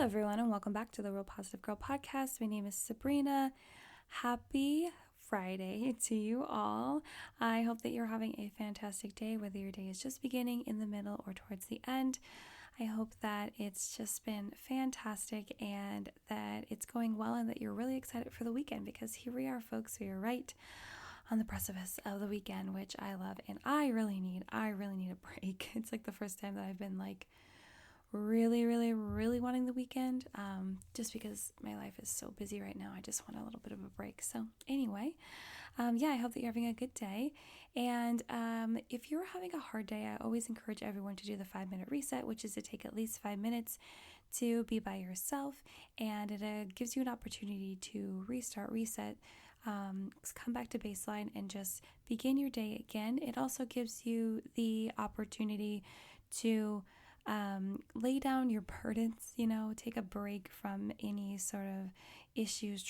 Hello, everyone, and welcome back to the Real Positive Girl podcast. My name is Sabrina. Happy Friday to you all. I hope that you're having a fantastic day, whether your day is just beginning, in the middle, or towards the end. I hope that it's just been fantastic and that it's going well and that you're really excited for the weekend, because here we are, folks. We are right on the precipice of the weekend, which I love, and I really need a break. It's like the first time that I've been like really wanting the weekend, just because my life is so busy right now. I just want a little bit of a break. So anyway, I hope that you're having a good day. And if you're having a hard day, I always encourage everyone to do the 5-minute reset, which is to take at least 5 minutes to be by yourself. And it gives you an opportunity to reset, come back to baseline and just begin your day again. It also gives you the opportunity to lay down your burdens, take a break from any sort of issues,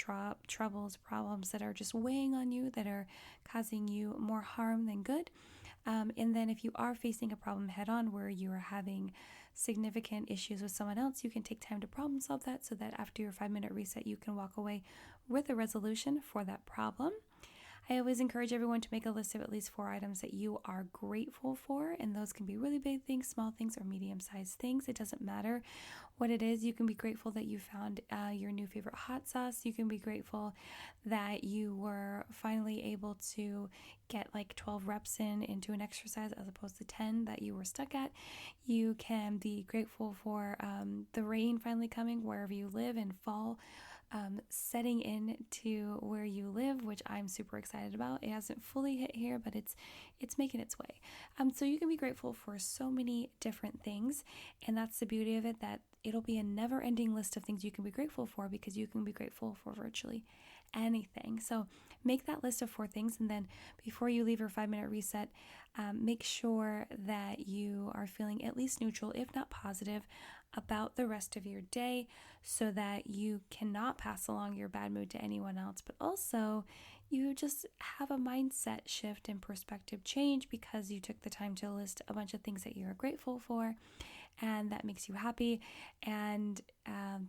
troubles, problems that are just weighing on you, that are causing you more harm than good. And then if you are facing a problem head on where you are having significant issues with someone else, you can take time to problem solve that, so that after your 5-minute reset, you can walk away with a resolution for that problem. I always encourage everyone to make a list of at least 4 items that you are grateful for, and those can be really big things, small things, or medium-sized things. It doesn't matter what it is. You can be grateful that you found your new favorite hot sauce. You can be grateful that you were finally able to get like 12 reps into an exercise as opposed to 10 that you were stuck at. You can be grateful for the rain finally coming wherever you live, and fall setting in to where you live, which I'm super excited about. It hasn't fully hit here, but it's making its way. So you can be grateful for so many different things, and that's the beauty of it, that it'll be a never-ending list of things you can be grateful for, because you can be grateful for virtually anything. So make that list of 4 things, and then before you leave your 5-minute reset, make sure that you are feeling at least neutral, if not positive, about the rest of your day, so that you cannot pass along your bad mood to anyone else, but also you just have a mindset shift and perspective change because you took the time to list a bunch of things that you're grateful for, and that makes you happy, and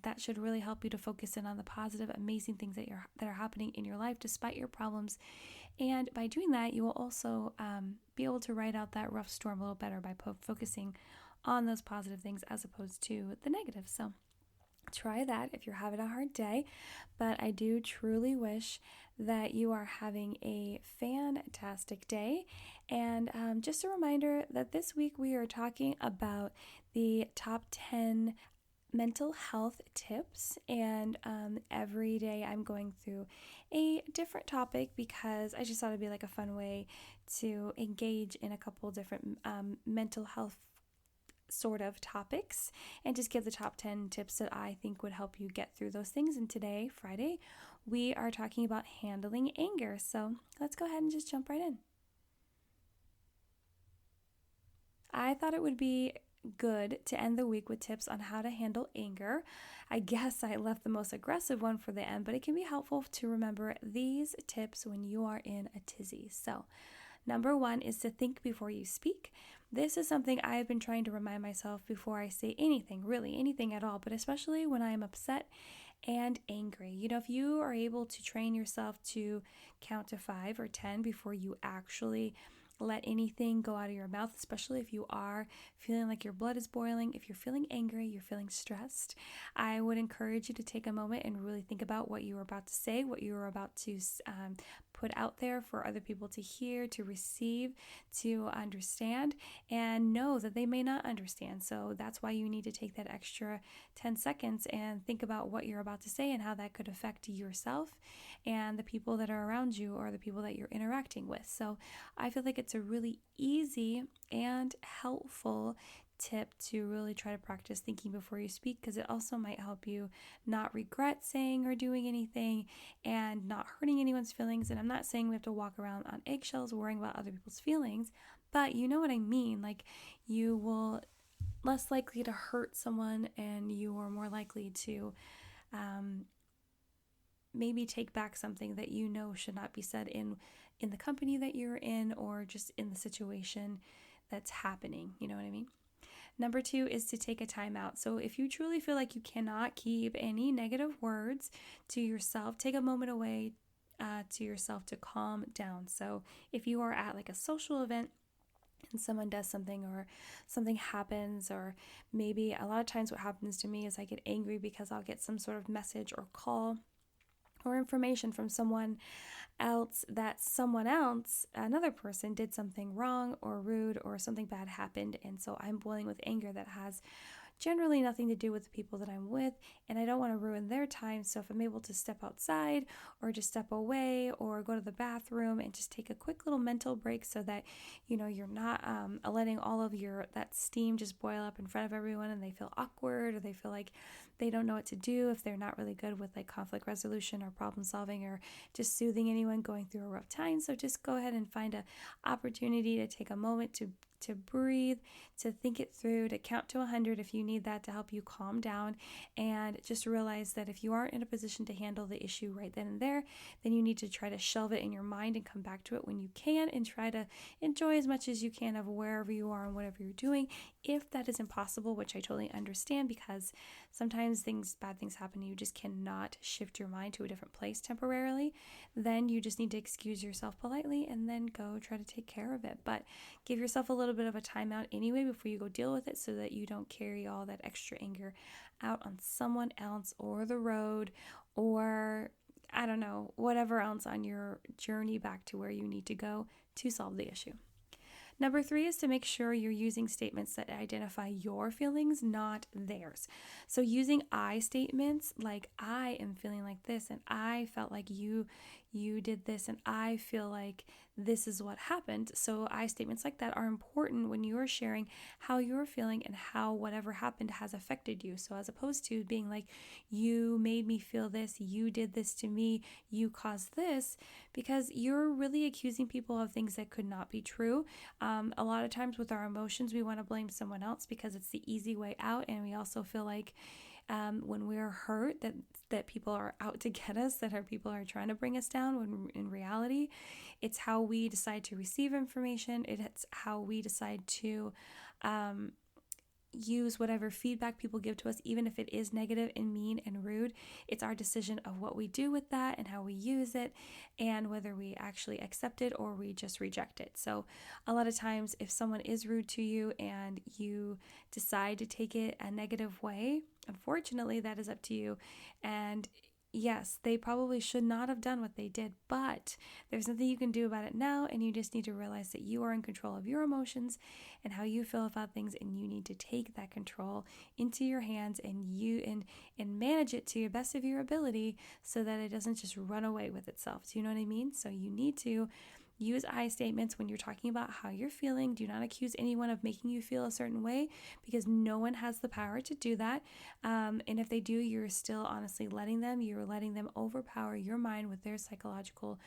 that should really help you to focus in on the positive, amazing things that are happening in your life despite your problems. And by doing that, you will also be able to ride out that rough storm a little better by focusing on those positive things as opposed to the negative. So try that if you're having a hard day. But I do truly wish that you are having a fantastic day. And just a reminder that this week we are talking about the top 10 mental health tips, and every day I'm going through a different topic, because I just thought it'd be like a fun way to engage in a couple different mental health sort of topics, and just give the top 10 tips that I think would help you get through those things. And today, Friday, we are talking about handling anger. So let's go ahead and just jump right in. I thought it would be good to end the week with tips on how to handle anger. I guess I left the most aggressive one for the end, but it can be helpful to remember these tips when you are in a tizzy. So number 1 is to think before you speak. This is something I have been trying to remind myself before I say anything, really anything at all, but especially when I am upset and angry. If you are able to train yourself to count to 5 or 10 before you actually let anything go out of your mouth, especially if you are feeling like your blood is boiling, if you're feeling angry, you're feeling stressed, I would encourage you to take a moment and really think about what you are about to say, what you are about to put out there for other people to hear, to receive, to understand, and know that they may not understand. So that's why you need to take that extra 10 seconds and think about what you're about to say and how that could affect yourself and the people that are around you or the people that you're interacting with. So I feel like it's a really easy and helpful tip to really try to practice thinking before you speak, because it also might help you not regret saying or doing anything and not hurting anyone's feelings. And I'm not saying we have to walk around on eggshells worrying about other people's feelings, but you know what I mean. Like, you will less likely to hurt someone, and you are more likely to maybe take back something that you know should not be said in the company that you're in, or just in the situation that's happening. You know what I mean? Number 2 is to take a time out. So if you truly feel like you cannot keep any negative words to yourself, take a moment away to yourself to calm down. So if you are at like a social event and someone does something or something happens, or maybe a lot of times what happens to me is I get angry because I'll get some sort of message or call or information from someone else that someone else, another person, did something wrong or rude or something bad happened. And so I'm boiling with anger that has generally nothing to do with the people that I'm with, and I don't want to ruin their time. So if I'm able to step outside or just step away or go to the bathroom and just take a quick little mental break so that you're not letting all of that steam just boil up in front of everyone and they feel awkward or they feel like they don't know what to do if they're not really good with like conflict resolution or problem solving or just soothing anyone going through a rough time. So just go ahead and find an opportunity to take a moment to breathe, to think it through, to count to 100 if you need that to help you calm down, and just realize that if you aren't in a position to handle the issue right then and there, then you need to try to shelve it in your mind and come back to it when you can, and try to enjoy as much as you can of wherever you are and whatever you're doing. If that is impossible, which I totally understand, because sometimes bad things happen and you just cannot shift your mind to a different place temporarily, then you just need to excuse yourself politely and then go try to take care of it. But give yourself a little bit of a timeout anyway before you go deal with it, so that you don't carry all that extra anger out on someone else or the road or I don't know, whatever else on your journey back to where you need to go to solve the issue. Number 3 is to make sure you're using statements that identify your feelings, not theirs. So using I statements like I am feeling like this, and I felt like you did this, and I feel like this is what happened. So I statements like that are important when you are sharing how you're feeling and how whatever happened has affected you. So as opposed to being like, you made me feel this, you did this to me, you caused this, because you're really accusing people of things that could not be true. A lot of times with our emotions, we want to blame someone else because it's the easy way out, and we also feel like when we're hurt that people are out to get us, that our people are trying to bring us down, when in reality it's how we decide to receive information. It's how we decide to use whatever feedback people give to us, even if it is negative and mean and rude. It's our decision of what we do with that and how we use it, and whether we actually accept it or we just reject it. So a lot of times if someone is rude to you and you decide to take it a negative way, unfortunately that is up to you. And yes, they probably should not have done what they did, but there's nothing you can do about it now, and you just need to realize that you are in control of your emotions and how you feel about things, and you need to take that control into your hands and manage it to your best of your ability so that it doesn't just run away with itself. Do you know what I mean? So you need to use I statements when you're talking about how you're feeling. Do not accuse anyone of making you feel a certain way, because no one has the power to do that. And if they do, you're still honestly letting them overpower your mind with their psychological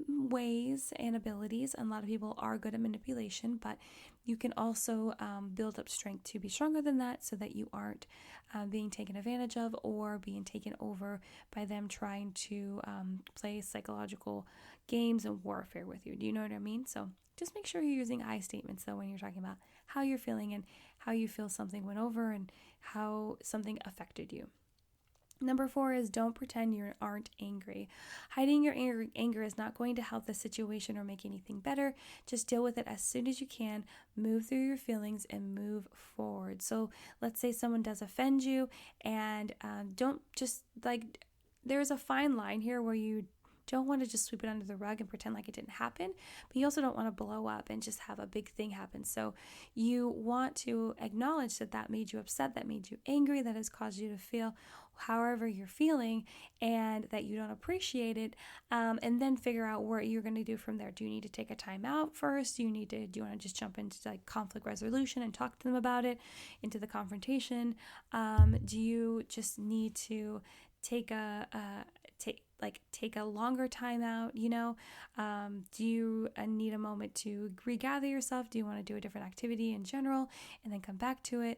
ways and abilities. And a lot of people are good at manipulation, but you can also build up strength to be stronger than that, so that you aren't being taken advantage of or being taken over by them trying to play psychological games and warfare with you. Do you know what I mean? So just make sure you're using I statements though when you're talking about how you're feeling and how you feel something went over and how something affected you. Number 4 is don't pretend you aren't angry. Hiding your anger is not going to help the situation or make anything better. Just deal with it as soon as you can, move through your feelings, and move forward. So let's say someone does offend you, and don't just there's a fine line here where you don't want to just sweep it under the rug and pretend like it didn't happen, but you also don't want to blow up and just have a big thing happen. So you want to acknowledge that made you upset, that made you angry, that has caused you to feel however you're feeling, and that you don't appreciate it, and then figure out what you're going to do from there. Do you need to take a time out first? Do you want to just jump into conflict resolution and talk to them about it, into the confrontation? Do you just need to take a longer time out? Do you need a moment to regather yourself? Do you want to do a different activity in general and then come back to it?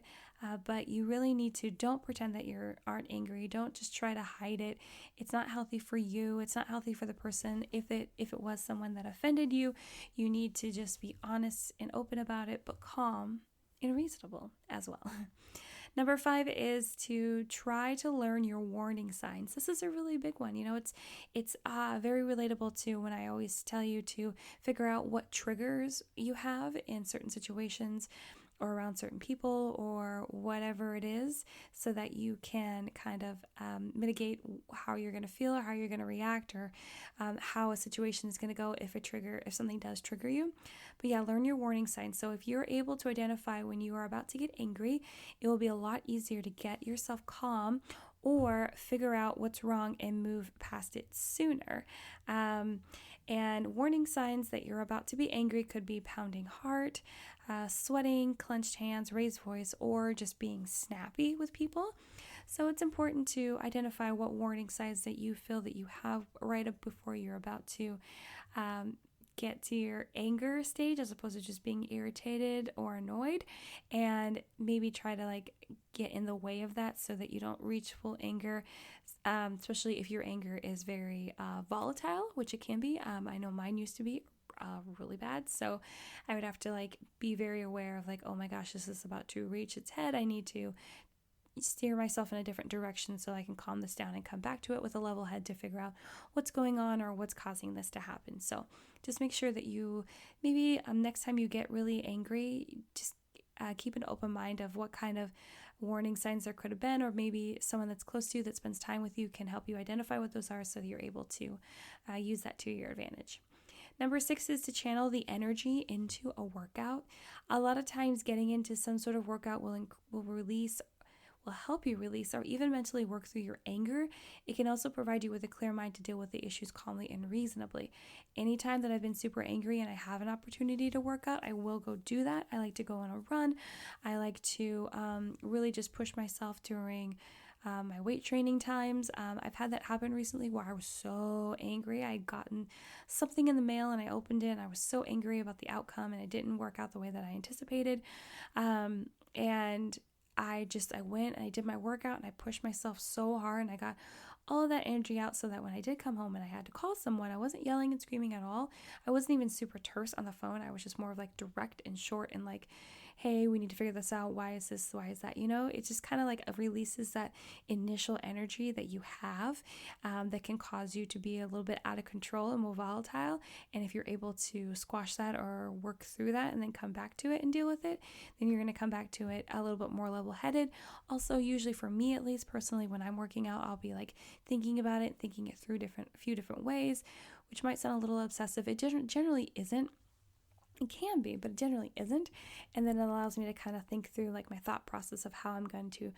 But you really need to, don't pretend that you aren't angry. Don't just try to hide it. It's not healthy for you. It's not healthy for the person. If it was someone that offended you, you need to just be honest and open about it, but calm. and reasonable as well. Number 5 is to try to learn your warning signs. This is a really big one. It's very relatable to when I always tell you to figure out what triggers you have in certain situations or around certain people or whatever it is, so that you can kind of mitigate how you're going to feel or how you're going to react, or how a situation is going to go if something does trigger you. But yeah, learn your warning signs. So if you're able to identify when you are about to get angry, it will be a lot easier to get yourself calm or figure out what's wrong and move past it sooner. And warning signs that you're about to be angry could be pounding heart, sweating, clenched hands, raised voice, or just being snappy with people. So it's important to identify what warning signs that you feel that you have right up before you're about to get to your anger stage, as opposed to just being irritated or annoyed, and maybe try to get in the way of that so that you don't reach full anger, especially if your anger is very volatile, which it can be. I know mine used to be really bad, so I would have to be very aware of oh my gosh, this is about to reach its head. I need to steer myself in a different direction so I can calm this down and come back to it with a level head to figure out what's going on or what's causing this to happen. So just make sure that you maybe next time you get really angry, just keep an open mind of what kind of warning signs there could have been, or maybe someone that's close to you that spends time with you can help you identify what those are so that you're able to use that to your advantage. Number 6 is to channel the energy into a workout. A lot of times getting into some sort of workout will help you release or even mentally work through your anger. It can also provide you with a clear mind to deal with the issues calmly and reasonably. Anytime that I've been super angry and I have an opportunity to work out, I will go do that. I like to go on a run. I like to really just push myself during my weight training times. I've had that happen recently where I was so angry. I'd gotten something in the mail and I opened it and I was so angry about the outcome and it didn't work out the way that I anticipated. And I went and I did my workout and I pushed myself so hard and I got all of that energy out so that when I did come home and I had to call someone, I wasn't yelling and screaming at all. I wasn't even super terse on the phone. I was just more of direct and short and hey, we need to figure this out. Why is this? Why is that? It just kind of releases that initial energy that you have that can cause you to be a little bit out of control and more volatile. And if you're able to squash that or work through that and then come back to it and deal with it, then you're going to come back to it a little bit more level-headed. Also, usually for me, at least personally, when I'm working out, I'll be thinking about it, thinking it through a few different ways, which might sound a little obsessive. It generally isn't. It can be, but it generally isn't. And then it allows me to kind of think through my thought process of how I'm going to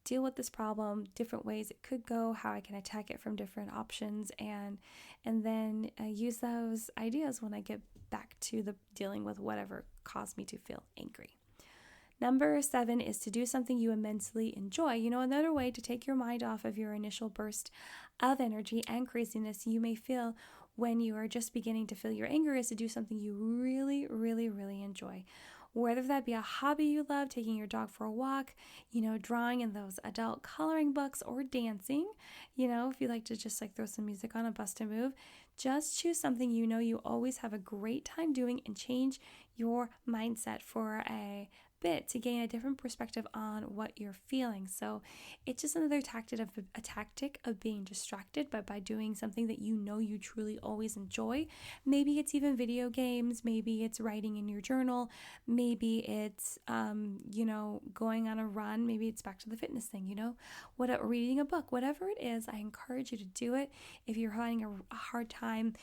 deal with this problem, different ways it could go, how I can attack it from different options, and then use those ideas when I get back to the dealing with whatever caused me to feel angry. Number 7 is to do something you immensely enjoy. Another way to take your mind off of your initial burst of energy and craziness you may feel when you are just beginning to feel your anger is to do something you really, really, really enjoy. Whether that be a hobby you love, taking your dog for a walk, drawing in those adult coloring books, or dancing, if you like to just throw some music on and bust a move, just choose something you always have a great time doing and change your mindset for a bit to gain a different perspective on what you're feeling. So it's just another tactic of being distracted, but by doing something that you truly always enjoy. Maybe it's even video games, maybe it's writing in your journal, maybe it's going on a run, maybe it's back to the fitness thing, reading a book, whatever it is. I encourage you to do it if you're having a hard time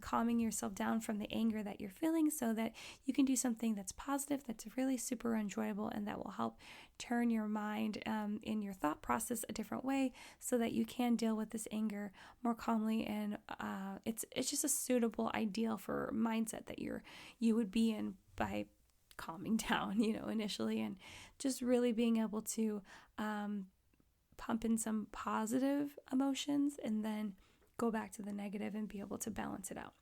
calming yourself down from the anger that you're feeling, so that you can do something that's positive, that's really super enjoyable, and that will help turn your mind in your thought process a different way so that you can deal with this anger more calmly. And it's just a suitable ideal for mindset that you would be in by calming down, initially, and just really being able to pump in some positive emotions and then go back to the negative and be able to balance it out.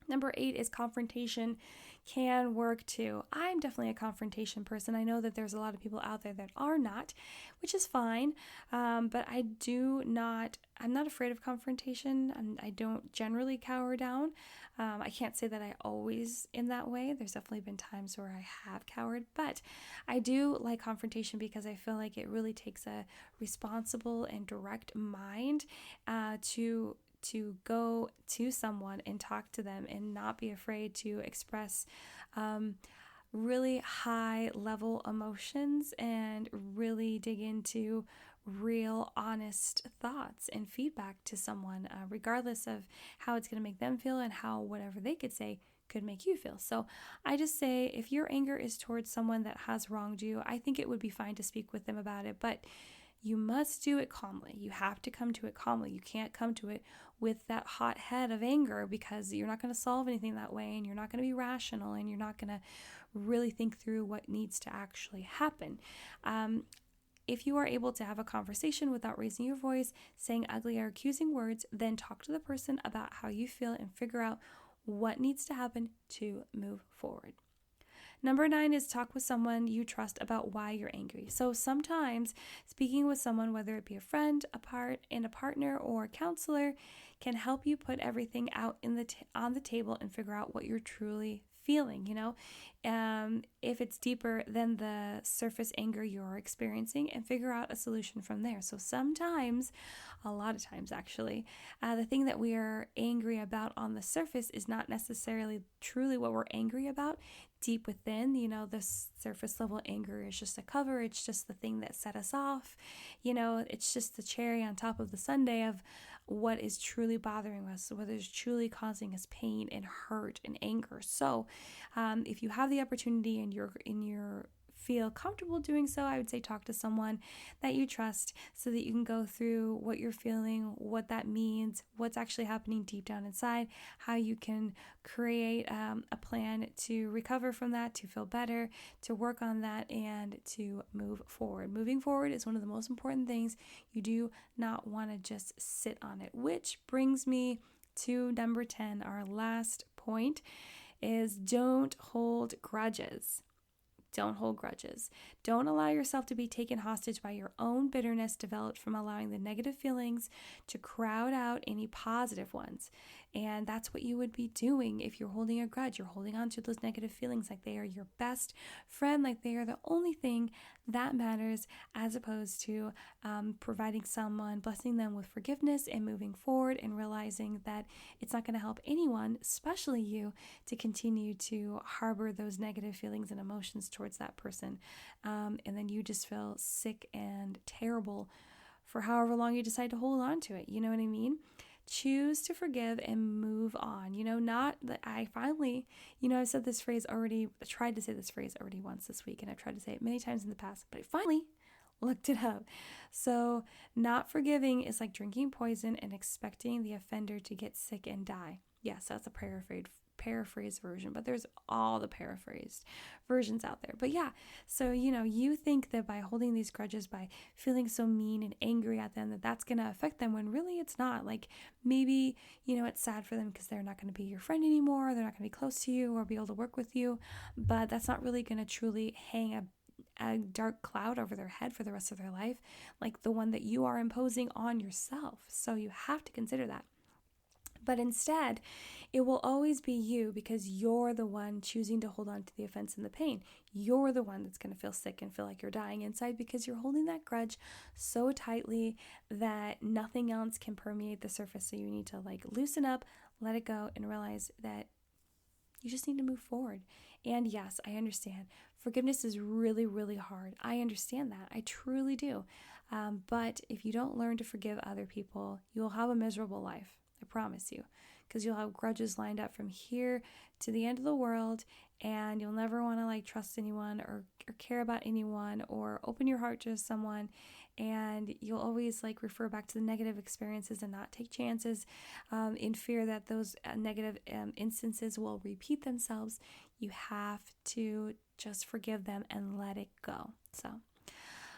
Number 8 is confrontation can work too. I'm definitely a confrontation person. I know that there's a lot of people out there that are not, which is fine. But I'm not afraid of confrontation, and I don't generally cower down. I can't say that I always in that way. There's definitely been times where I have cowered, but I do like confrontation because I feel like it really takes a responsible and direct mind to go to someone and talk to them and not be afraid to express really high level emotions and really dig into real honest thoughts and feedback to someone, regardless of how it's going to make them feel and how whatever they could say could make you feel. So I just say, if your anger is towards someone that has wronged you, I think it would be fine to speak with them about it, but you must do it calmly. You have to come to it calmly. You can't come to it with that hot head of anger, because you're not going to solve anything that way, and you're not going to be rational, and you're not going to really think through what needs to actually happen. If you are able to have a conversation without raising your voice, saying ugly or accusing words, then talk to the person about how you feel and figure out what needs to happen to move forward. Number 9 is talk with someone you trust about why you're angry. So sometimes speaking with someone, whether it be a friend, a partner, or a counselor, can help you put everything out on the table and figure out what you're truly feeling, if it's deeper than the surface anger you're experiencing, and figure out a solution from there. So sometimes, a lot of times actually, the thing that we are angry about on the surface is not necessarily truly what we're angry about deep within. The surface level anger is just a cover. It's just the thing that set us off. It's just the cherry on top of the sundae of what is truly bothering us, what is truly causing us pain and hurt and anger. So if you have the opportunity and you're feel comfortable doing so, I would say talk to someone that you trust so that you can go through what you're feeling, what that means, what's actually happening deep down inside, how you can create a plan to recover from that, to feel better, to work on that, and to move forward. Moving forward is one of the most important things. You do not want to just sit on it, which brings me to number 10. Our last point is don't hold grudges. Don't hold grudges. Don't allow yourself to be taken hostage by your own bitterness developed from allowing the negative feelings to crowd out any positive ones. And that's what you would be doing if you're holding a grudge. You're holding on to those negative feelings like they are your best friend, like they are the only thing that matters, as opposed to blessing them with forgiveness and moving forward and realizing that it's not going to help anyone, especially you, to continue to harbor those negative feelings and emotions towards that person. And then you just feel sick and terrible for however long you decide to hold on to it. You know what I mean? Choose to forgive and move on. Not that I've said this phrase already, I tried to say this phrase already once this week, and I've tried to say it many times in the past, but I finally looked it up. So not forgiving is like drinking poison and expecting the offender to get sick and die. Yes, that's a paraphrase version, but there's all the paraphrased versions out there. But yeah, so you think that by holding these grudges, by feeling so mean and angry at them, that's going to affect them, when really it's not. Like, maybe it's sad for them because they're not going to be your friend anymore, they're not going to be close to you or be able to work with you, but that's not really going to truly hang a dark cloud over their head for the rest of their life, like the one that you are imposing on yourself. So you have to consider that. But instead, it will always be you, because you're the one choosing to hold on to the offense and the pain. You're the one that's going to feel sick and feel like you're dying inside, because you're holding that grudge so tightly that nothing else can permeate the surface. So you need to loosen up, let it go, and realize that you just need to move forward. And yes, I understand. Forgiveness is really, really hard. I understand that. I truly do. But if you don't learn to forgive other people, you'll have a miserable life. I promise you, because you'll have grudges lined up from here to the end of the world, and you'll never want to trust anyone or care about anyone or open your heart to someone, and you'll always refer back to the negative experiences and not take chances in fear that those negative instances will repeat themselves. You have to just forgive them and let it go. So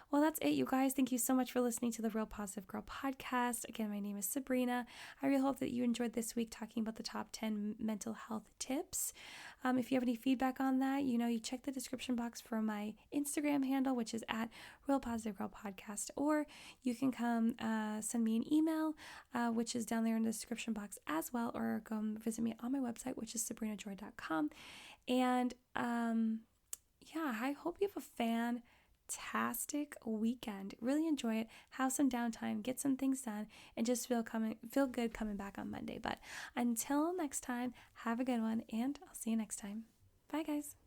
Well, that's it, you guys. Thank you so much for listening to the Real Positive Girl podcast. Again, my name is Sabrina. I really hope that you enjoyed this week talking about the top 10 mental health tips. If you have any feedback on that, you check the description box for my Instagram handle, which is at Real Positive Girl Podcast, or you can come send me an email, which is down there in the description box as well, or come visit me on my website, which is sabrinajoy.com. And I hope you have a fantastic weekend. Really enjoy it. Have some downtime, get some things done, and just feel good coming back on Monday. But until next time, have a good one, and I'll see you next time. Bye, guys.